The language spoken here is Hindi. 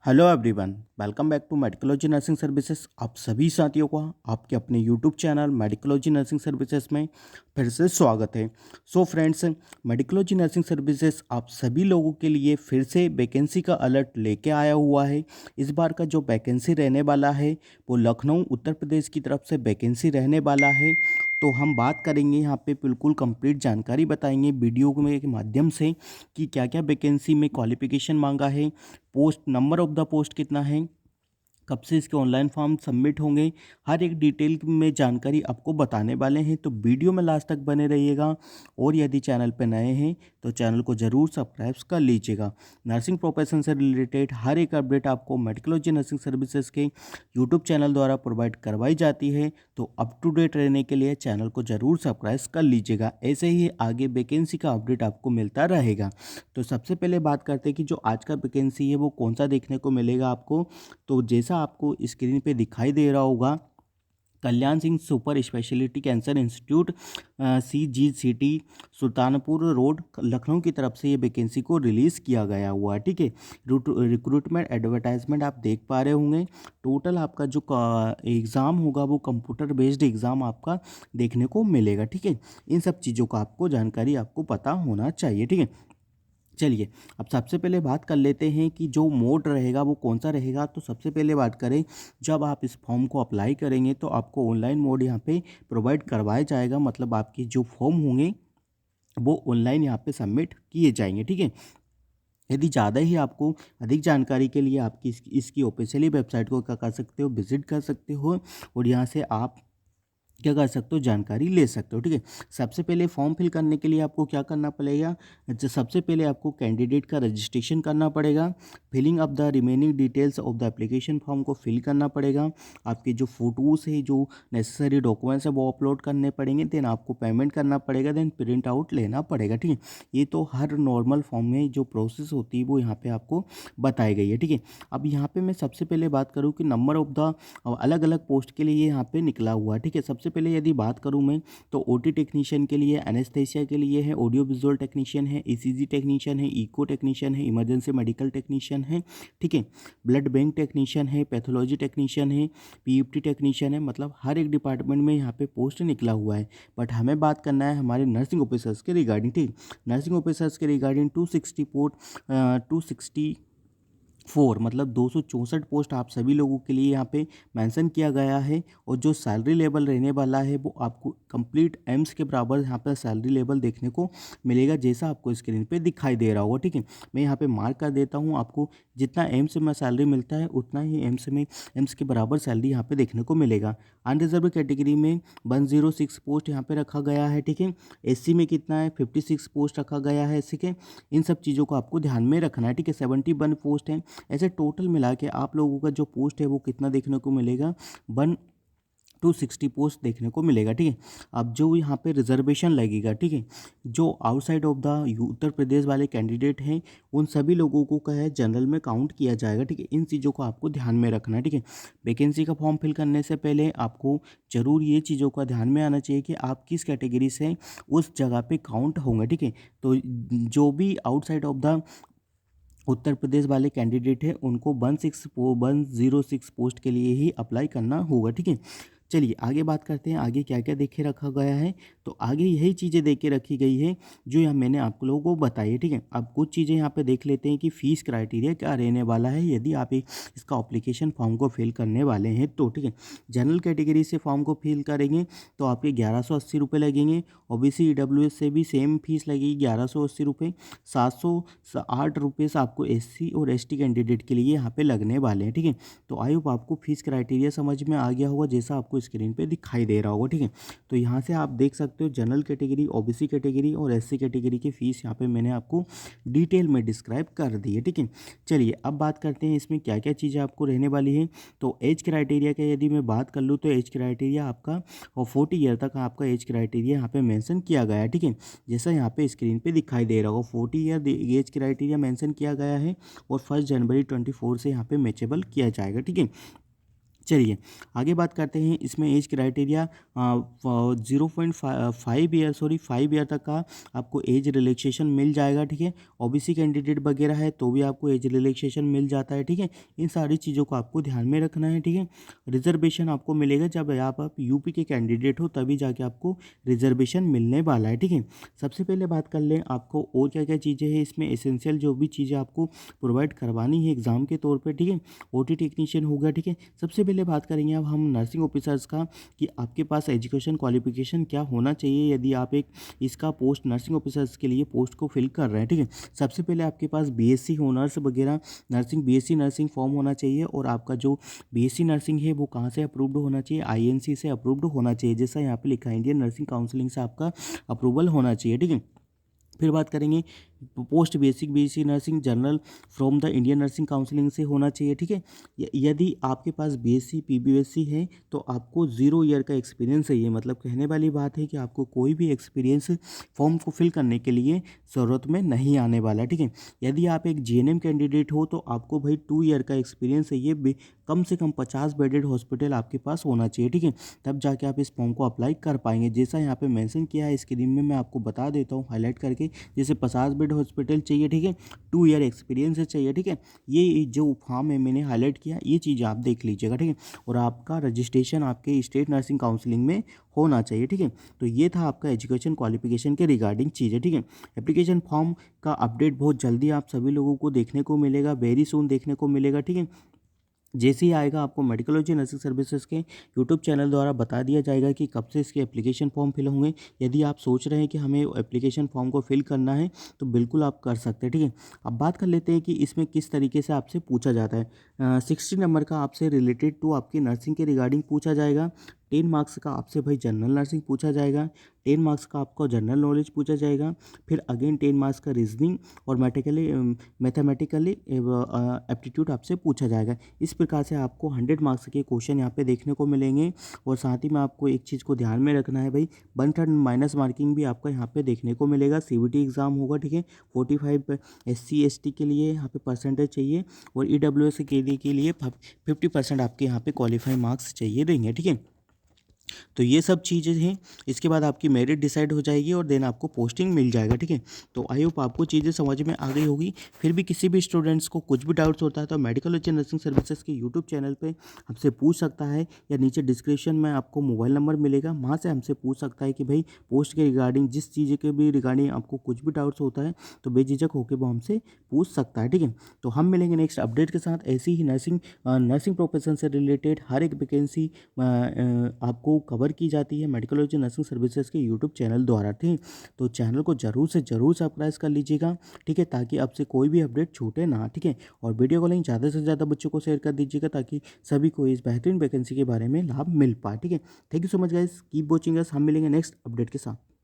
Hello everyone, welcome back to Medicology nursing services. आप सभी साथियों का आपके अपने YouTube channel Medicology nursing services में फिर से स्वागत है। So friends, Medicology nursing services आप सभी लोगों के लिए फिर से वैकेंसी का अलर्ट लेके आया हुआ है। इस बार का जो वैकेंसी रहने वाला है वो लखनऊ उत्तर प्रदेश की तरफ से वैकेंसी रहने वाला है। तो हम बात करेंगे यहाँ पे, बिल्कुल कंप्लीट जानकारी बताएंगे वीडियो में के माध्यम से कि क्या क्या वैकेंसी में क्वालिफिकेशन मांगा है, post number of the post कितना है, कब से इसके ऑनलाइन फॉर्म सबमिट होंगे, हर एक डिटेल में जानकारी आपको बताने वाले हैं। तो वीडियो में लास्ट तक बने रहिएगा। और यदि चैनल पर नए हैं तो चैनल को ज़रूर सब्सक्राइब कर लीजिएगा। नर्सिंग प्रोफेशन से रिलेटेड हर एक अपडेट आपको मेडिकोलॉजी नर्सिंग सर्विसेज के यूट्यूब चैनल द्वारा प्रोवाइड करवाई जाती है। तो अप टू डेट रहने के लिए चैनल को ज़रूर सब्सक्राइब कर लीजिएगा। ऐसे ही आगे वैकेंसी का अपडेट आपको मिलता रहेगा। तो सबसे पहले बात करते हैं कि जो आज का वैकेंसी है वो कौन सा देखने को मिलेगा आपको। तो जैसा आपको स्क्रीन पे दिखाई दे रहा होगा, Kalyan Singh super speciality cancer institute CGCT Sultanpur road Lucknow की तरफ से ये वैकेंसी को रिलीज़ किया गया हुआ है। ठीक है, रिक्रूटमेंट एडवर्टाइजमेंट आप देख पा रहे होंगे। टोटल आपका जो एग्ज़ाम होगा वो कंप्यूटर बेस्ड एग्ज़ाम आपका देखने को मिलेगा। ठीक है, इन सब चीज़ों का आपको जानकारी आपको पता होना चाहिए। ठीक है, चलिए अब सबसे पहले बात कर लेते हैं कि जो मोड रहेगा वो कौन सा रहेगा। तो सबसे पहले बात करें, जब आप इस फॉर्म को अप्लाई करेंगे तो आपको ऑनलाइन मोड यहाँ पे प्रोवाइड करवाया जाएगा। मतलब आपके जो फॉर्म होंगे वो ऑनलाइन यहाँ पे सबमिट किए जाएंगे। ठीक है, यदि ज़्यादा ही आपको अधिक जानकारी के लिए आपकी इसकी ऑफिशियली वेबसाइट को क्या कर सकते हो, विजिट कर सकते हो और यहाँ से आप क्या कर सकते हो, जानकारी ले सकते हो। ठीक है, सबसे पहले फॉर्म फिल करने के लिए आपको क्या करना पड़ेगा, जो सबसे पहले आपको कैंडिडेट का रजिस्ट्रेशन करना पड़ेगा। Filling up the remaining details of the application form को फिल करना पड़ेगा। आपके जो फ़ोटोज़ है, जो नेसेसरी डॉक्यूमेंट्स है वो अपलोड करने पड़ेंगे। देन आपको पेमेंट करना पड़ेगा, देन प्रिंट आउट लेना पड़ेगा। ठीक है, ये तो हर नॉर्मल फॉर्म में जो प्रोसेस होती है वो यहाँ पर आपको बताई गई है। ठीक है, अब यहाँ पर मैं सबसे पहले बात करूँ कि नंबर ऑफ द अलग अलग पोस्ट के लिए यहाँ पे निकला हुआ है। ठीक है, सबसे पहले यदि बात करूँ मैं तो ओटी टेक्नीशियन के लिए, एनेस्थेसिया के लिए है, ऑडियो विजुअल टेक्नीशियन है, ईसीजी टेक्नीशियन है, इको टेक्नीशियन है, इमरजेंसी मेडिकल टेक्नीशियन है। ठीक है, ब्लड बैंक टेक्नीशियन है, पैथोलॉजी टेक्नीशियन है, पीयूटी टेक्नीशियन है। मतलब हर एक डिपार्टमेंट में यहाँ पे पोस्ट निकला हुआ है। बट हमें बात करना है हमारे नर्सिंग ऑफिसर्स के रिगार्डिंग। ठीक, नर्सिंग ऑफिसर्स के रिगार्डिंग 264 मतलब 264 पोस्ट आप सभी लोगों के लिए यहाँ पे मेंशन किया गया है। और जो सैलरी लेवल रहने वाला है वो आपको कंप्लीट एम्स के बराबर यहाँ पर सैलरी लेवल देखने को मिलेगा, जैसा आपको स्क्रीन पे दिखाई दे रहा होगा। ठीक है, मैं यहाँ पे मार्क कर देता हूँ, आपको जितना एम्स में सैलरी मिलता है उतना ही एम्स के बराबर सैलरी यहाँ पे देखने को मिलेगा। अनरिजर्व कैटेगरी में 106 पोस्ट यहाँ पे रखा गया है। ठीक है, एससी में कितना है, 56 पोस्ट रखा गया है एससी के। इन सब चीज़ों को आपको ध्यान में रखना है। ठीक है, 71 पोस्ट है। ऐसे टोटल मिला के आप लोगों का जो पोस्ट है वो कितना देखने को मिलेगा, 1 to 60 पोस्ट देखने को मिलेगा। ठीक है, अब जो यहाँ पे रिजर्वेशन लगेगा, ठीक है, जो outside of the Uttar Pradesh वाले कैंडिडेट हैं उन सभी लोगों को क्या है, जनरल में काउंट किया जाएगा। ठीक है, इन चीज़ों को आपको ध्यान में रखना है। ठीक है, वैकेंसी का फॉर्म फिल करने से पहले आपको जरूर ये चीज़ों का ध्यान में आना चाहिए कि आप किस कैटेगरी से उस जगह पे काउंट होंगे। ठीक है, तो जो भी outside of the Uttar Pradesh वाले कैंडिडेट हैं उनको 106 पोस्ट के लिए ही अप्लाई करना होगा। ठीक है, चलिए आगे बात करते हैं, आगे क्या क्या देखे रखा गया है। तो आगे यही चीज़ें देखे रखी गई है जो यहाँ मैंने आप लोगों को बताई है। ठीक है, अब कुछ चीज़ें यहाँ पे देख लेते हैं कि फ़ीस क्राइटेरिया क्या रहने वाला है यदि आप इसका एप्लीकेशन फॉर्म को फिल करने वाले हैं तो। ठीक है, जनरल कैटेगरी से फॉर्म को फिल करेंगे तो आपके 1180 रुपये लगेंगे। ओबीसी ईडब्ल्यूएस से भी सेम फीस लगेगी 1180 रुपये। 708 रुपये से आपको एससी और एसटी कैंडिडेट के लिए यहाँ पे लगने वाले हैं। ठीक है, तो आई होप आपको फीस क्राइटेरिया समझ में आ गया होगा जैसा आपको स्क्रीन पे दिखाई दे रहा होगा। ठीक है, तो यहाँ से आप देख सकते हो जनरल कैटेगरी, ओबीसी कैटेगरी और एससी कैटेगरी की फ़ीस यहाँ पे मैंने आपको डिटेल में डिस्क्राइब कर दी है। ठीक है, चलिए अब बात करते हैं इसमें क्या क्या चीज़ें आपको रहने वाली है। तो एज क्राइटेरिया का यदि मैं बात कर लूँ तो एज क्राइटेरिया आपका और 40 ईयर तक आपका एज क्राइटेरिया यहाँ पे मेंशन किया गया है। ठीक है, जैसा यहाँ पे स्क्रीन पे दिखाई दे रहा होगा 40 ईयर एज क्राइटेरिया मेंशन किया गया है और 1 जनवरी 24 से यहाँ पे मैचेबल किया जाएगा। ठीक है, चलिए आगे बात करते हैं। इसमें एज क्राइटेरिया 0.5 ईयर 5 ईयर तक का आपको एज रिलैक्सेशन मिल जाएगा, ठीक है। ओबीसी कैंडिडेट वगैरह है तो भी आपको एज रिलैक्सेशन मिल जाता है, ठीक है। इन सारी चीज़ों को आपको ध्यान में रखना है, ठीक है। रिजर्वेशन आपको मिलेगा जब आप यूपी के कैंडिडेट हो, तभी जाके आपको रिजर्वेशन मिलने वाला है, ठीक है। सबसे पहले बात कर लें आपको और क्या क्या चीज़ें हैं इसमें एसेंशियल जो भी चीज़ें आपको प्रोवाइड करवानी है एग्ज़ाम के तौर पर, ठीक है। ओटी टेक्नीशियन हो गया, ठीक है। सबसे पहले बात करेंगे अब हम नर्सिंग ऑफिसर्स का कि आपके पास एजुकेशन क्वालिफिकेशन क्या होना चाहिए यदि आप एक इसका पोस्ट नर्सिंग ऑफिसर्स के लिए पोस्ट को फिल कर रहे हैं, ठीक है। सबसे पहले आपके पास बीएससी ऑनर्स वगैरह नर्सिंग बीएससी नर्सिंग फॉर्म होना चाहिए और आपका जो बीएससी नर्सिंग है वो कहाँ से अप्रूव्ड होना चाहिए, आईएनसी से अप्रूव्ड होना चाहिए, जैसा यहाँ पे लिखा है इंडियन नर्सिंग काउंसिलिंग से आपका अप्रूवल होना चाहिए, ठीक है। फिर बात करेंगे post basic BSc nursing general from the Indian nursing counselling से होना चाहिए, ठीक है। यदि आपके पास बीएससी पीबीएससी है तो आपको 0 ईयर का एक्सपीरियंस चाहिए, मतलब कहने वाली बात है कि आपको कोई भी एक्सपीरियंस फॉर्म को फिल करने के लिए ज़रूरत में नहीं आने वाला, ठीक है। यदि आप एक जीएनएम कैंडिडेट हो तो आपको भाई 2 ईयर का एक्सपीरियंस चाहिए, कम से कम 50 बेडेड हॉस्पिटल आपके पास होना चाहिए, ठीक है। तब जाके आप इस फॉर्म को अप्लाई कर पाएंगे। जैसा यहाँ पे मेंशन किया है स्क्रीन में मैं आपको बता देता हूँ हाईलाइट करके, जैसे 50 बेड हॉस्पिटल चाहिए, ठीक है। 2 ईयर एक्सपीरियंस चाहिए, ठीक है। ये जो फॉर्म है मैंने हाईलाइट किया, ये चीज़ आप देख लीजिएगा, ठीक है। और आपका रजिस्ट्रेशन आपके स्टेट नर्सिंग काउंसिलिंग में होना चाहिए, ठीक है। तो ये था आपका एजुकेशन क्वालिफिकेशन के रिगार्डिंग चीज़ है, ठीक है। एप्लीकेशन फॉर्म का अपडेट बहुत जल्दी आप सभी लोगों को देखने को मिलेगा, वेरी सून देखने को मिलेगा, ठीक है। जैसे ही आएगा आपको मेडिकोलॉजी नर्सिंग सर्विसेज के यूट्यूब चैनल द्वारा बता दिया जाएगा कि कब से इसके एप्लीकेशन फॉर्म फिल होंगे। यदि आप सोच रहे हैं कि हमें एप्लीकेशन फॉर्म को फिल करना है तो बिल्कुल आप कर सकते हैं, ठीक है। अब बात कर लेते हैं कि इसमें किस तरीके से आपसे पूछा जाता है। 60 नंबर का आपसे रिलेटेड टू आपकी नर्सिंग के रिगार्डिंग पूछा जाएगा। 10 मार्क्स का आपसे भाई जनरल नर्सिंग पूछा जाएगा। 10 मार्क्स का आपको जनरल नॉलेज पूछा जाएगा। फिर अगेन 10 मार्क्स का रीजनिंग और मैथमेटिकली एप्टीट्यूड आपसे पूछा जाएगा। इस प्रकार से आपको 100 मार्क्स के क्वेश्चन यहाँ पे देखने को मिलेंगे। और साथ ही में आपको एक चीज़ को ध्यान में रखना है भाई, 1/3 माइनस मार्किंग भी आपका यहाँ पे देखने को मिलेगा। सीबीटी एग्जाम होगा, ठीक है। 45 SC ST के लिए यहाँ पे परसेंटेज चाहिए और EWS के लिए 50% आपके यहाँ पे क्वालिफाई मार्क्स चाहिए देंगे, ठीक है। तो ये सब चीज़ें हैं। इसके बाद आपकी मेरिट डिसाइड हो जाएगी और देन आपको पोस्टिंग मिल जाएगा, ठीक है। तो आई होप आपको चीज़ें समझ में आ गई होगी। फिर भी किसी भी स्टूडेंट्स को कुछ भी डाउट्स होता है तो मेडिकोलॉजी नर्सिंग सर्विसेज के यूट्यूब चैनल पे हमसे पूछ सकता है, या नीचे डिस्क्रिप्शन में आपको मोबाइल नंबर मिलेगा, वहाँ से हमसे पूछ सकता है कि भाई पोस्ट के रिगार्डिंग जिस चीज़ के भी रिगार्डिंग आपको कुछ भी डाउट्स होता है तो बेझिझक होकर वो हमसे पूछ सकता है, ठीक है। तो हम मिलेंगे नेक्स्ट अपडेट के साथ। ऐसी ही नर्सिंग प्रोफेशन से रिलेटेड हर एक वैकेंसी आपको कवर की जाती है मेडिकोलॉजी नर्सिंग सर्विसेज के यूट्यूब चैनल द्वारा, ठीक। तो चैनल को जरूर से जरूर सब्सक्राइब कर लीजिएगा, ठीक है, ताकि आपसे कोई भी अपडेट छूटे ना, ठीक है। और वीडियो को लिंक ज़्यादा से ज़्यादा बच्चों को शेयर कर दीजिएगा ताकि सभी को इस बेहतरीन वैकेंसी के बारे में लाभ मिल पाए, ठीक है। Thank you so much guys, keep watching us. हम मिलेंगे नेक्स्ट अपडेट के साथ।